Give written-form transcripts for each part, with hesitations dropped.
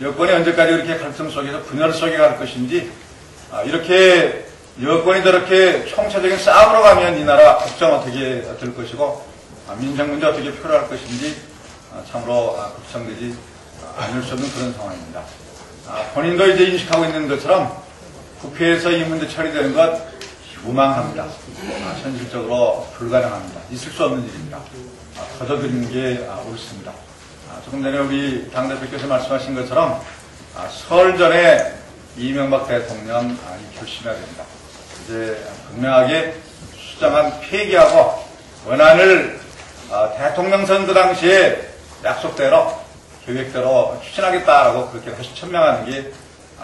여권이 언제까지 이렇게 갈등 속에서 분열 속에 갈 것인지, 이렇게 여권이 저렇게 총체적인 싸움으로 가면 이 나라 국정 어떻게 될 것이고, 민생 문제 어떻게 표현할 것인지 참으로 걱정되지 않을 수 없는 그런 상황입니다. 본인도 이제 인식하고 있는 것처럼 국회에서 이 문제 처리되는 것 무망합니다. 현실적으로 불가능합니다. 있을 수 없는 일입니다. 거둬들이는 게 옳습니다. 조금 전에 우리 당대표께서 말씀하신 것처럼 설 전에 이명박 대통령 결심해야 됩니다. 이제 분명하게 수정안 폐기하고 원안을 대통령 선거 당시에 약속대로 계획대로 추진하겠다라고 그렇게 다시 천명하는 게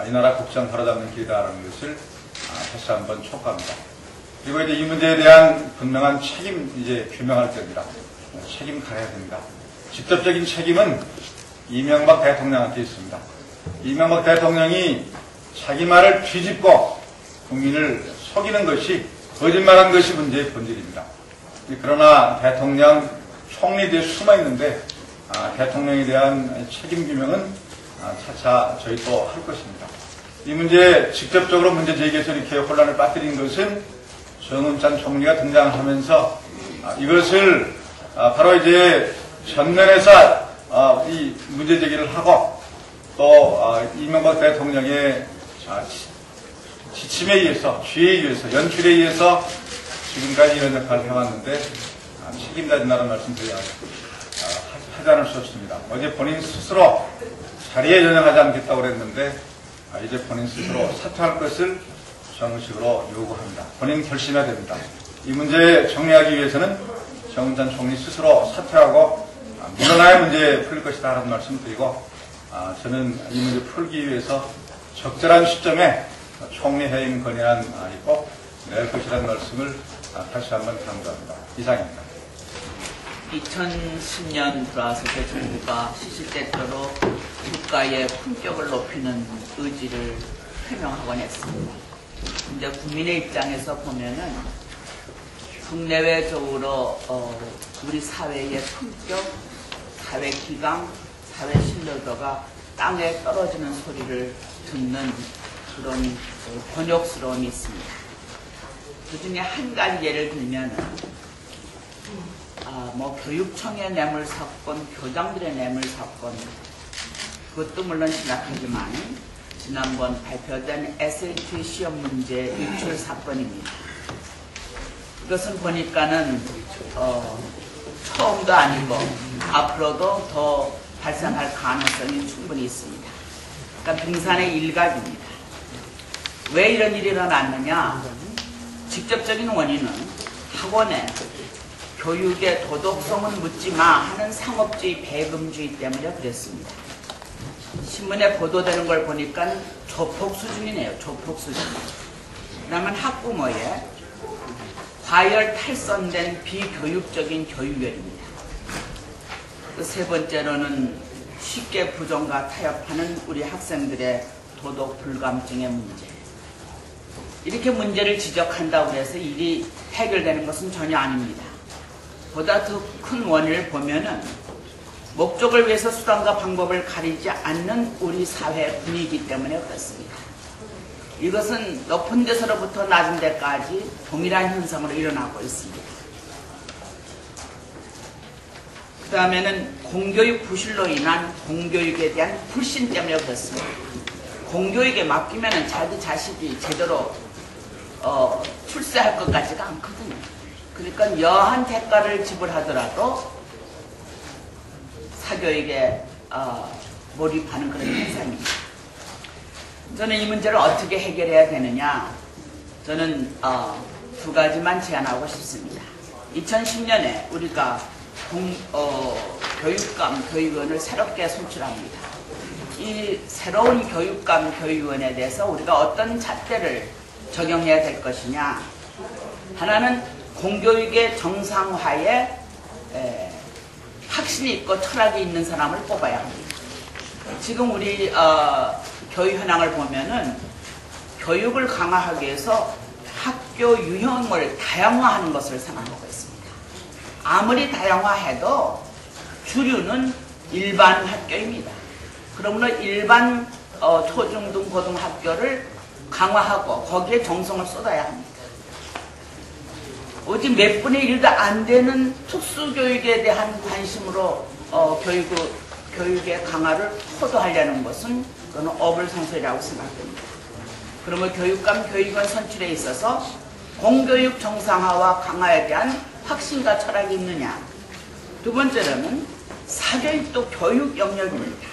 이 나라 국정 바로잡는 길이다라는 것을 다시 한번 촉구합니다. 그리고 이제 이 문제에 대한 분명한 책임 이제 규명할 때입니다. 책임 가해야 됩니다. 직접적인 책임은 이명박 대통령한테 있습니다. 이명박 대통령이 자기 말을 뒤집고 국민을 속이는 것이, 거짓말한 것이 문제의 본질입니다. 그러나 대통령 총리 뒤에 숨어 있는데 대통령에 대한 책임 규명은 차차 저희 또 할 것입니다. 이 문제에 직접적으로 문제 제기해서 이렇게 혼란을 빠뜨린 것은 정운찬 총리가 등장하면서 이것을 바로 이제 전면에서 이 문제 제기를 하고 또 이명박 대통령의 지침에 의해서, 지휘에 의해서, 연출에 의해서 지금까지 이런 역할을 해왔는데 책임다진다는 말씀 하지 않을 수 없습니다. 어제 본인 스스로 자리에 전향하지 않겠다고 그랬는데 이제 본인 스스로 사퇴할 것을 정식으로 요구합니다. 본인 결심해야 됩니다. 이 문제 정리하기 위해서는 정운찬 총리 스스로 사퇴하고 물러나야 문제 풀릴 것이다 라는 말씀 드리고, 저는 이 문제 풀기 위해서 적절한 시점에 총리 해임 건의안 꼭 낼 것이라는 말씀을 다시 한번 강조합니다. 이상입니다. 2010년 들어와서 정부가 시시때때로 국가의 품격을 높이는 의지를 표명하곤 했습니다. 이제 국민의 입장에서 보면은 국내외적으로 우리 사회의 품격, 사회 기강, 사회 신뢰도가 땅에 떨어지는 소리를 듣는 그런 곤욕스러움이 있습니다. 그 중에 한 가지 예를 들면은 교육청의 뇌물 사건, 교장들의 뇌물 사건, 그것도 물론 심각하지만 지난번 발표된 SAT 시험 문제 유출 사건입니다. 이것은 보니까는 처음도 아니고 앞으로도 더 발생할 가능성이 충분히 있습니다. 그러니까 빙산의 일각입니다. 왜 이런 일이 일어났느냐? 직접적인 원인은 학원에 교육의 도덕성은 묻지마 하는 상업주의 배금주의 때문에 그랬습니다. 신문에 보도되는 걸 보니까 조폭 수준이네요. 조폭 수준. 그러면 학부모의 과열 탈선된 비교육적인 교육열입니다. 그 세 번째로는 쉽게 부정과 타협하는 우리 학생들의 도덕 불감증의 문제. 이렇게 문제를 지적한다고 해서 일이 해결되는 것은 전혀 아닙니다. 보다 더 큰 원인을 보면은 목적을 위해서 수단과 방법을 가리지 않는 우리 사회 분위기 때문에 그렇습니다. 이것은 높은 데서로부터 낮은 데까지 동일한 현상으로 일어나고 있습니다. 그 다음에는 공교육 부실로 인한 공교육에 대한 불신 때문에 그렇습니다. 공교육에 맡기면 자기 자식이 제대로 출세할 것 같지가 않거든요. 그러니까 여한 대가를 지불하더라도 사교육에 몰입하는 그런 현상입니다. 저는 이 문제를 어떻게 해결해야 되느냐, 저는 두 가지만 제안하고 싶습니다. 2010년에 우리가 교육감, 교육원을 새롭게 선출합니다. 이 새로운 교육감, 교육원에 대해서 우리가 어떤 잣대를 적용해야 될 것이냐, 하나는 공교육의 정상화에 확신이 있고 철학이 있는 사람을 뽑아야 합니다. 지금 우리 교육 현황을 보면은 교육을 강화하기 위해서 학교 유형을 다양화하는 것을 생각하고 있습니다. 아무리 다양화해도 주류는 일반 학교입니다. 그러므로 일반 초중등 고등학교를 강화하고 거기에 정성을 쏟아야 합니다. 오직 몇 분의 1도 안 되는 특수교육에 대한 관심으로 교육의 강화를 포도하려는 것은 그건 어불성설이라고 생각됩니다. 그러면 교육감, 교육원 선출에 있어서 공교육 정상화와 강화에 대한 확신과 철학이 있느냐. 두 번째로는 사교육도 교육 영역입니다.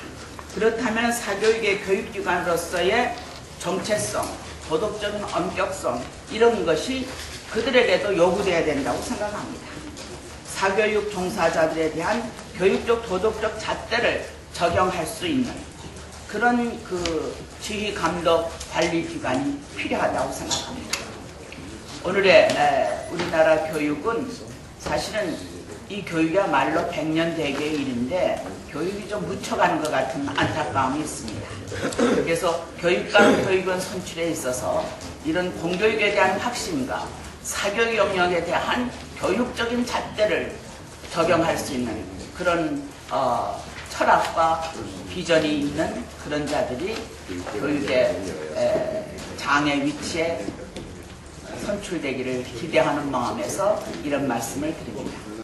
그렇다면 사교육의 교육기관으로서의 정체성, 도덕적인 엄격성 이런 것이 그들에게도 요구되어야 된다고 생각합니다. 사교육 종사자들에 대한 교육적 도덕적 잣대를 적용할 수 있는 그런 지휘 감독 관리 기관이 필요하다고 생각합니다. 오늘의 우리나라 교육은 사실은 이 교육이야말로 100년 대계의 일인데 교육이 좀 묻혀가는 것 같은 안타까움이 있습니다. 그래서 교육감, 교육원 선출에 있어서 이런 공교육에 대한 확신과 사교육 영역에 대한 교육적인 잣대를 적용할 수 있는 그런 철학과 비전이 있는 그런 자들이 교육의 장의 위치에 선출되기를 기대하는 마음에서 이런 말씀을 드립니다.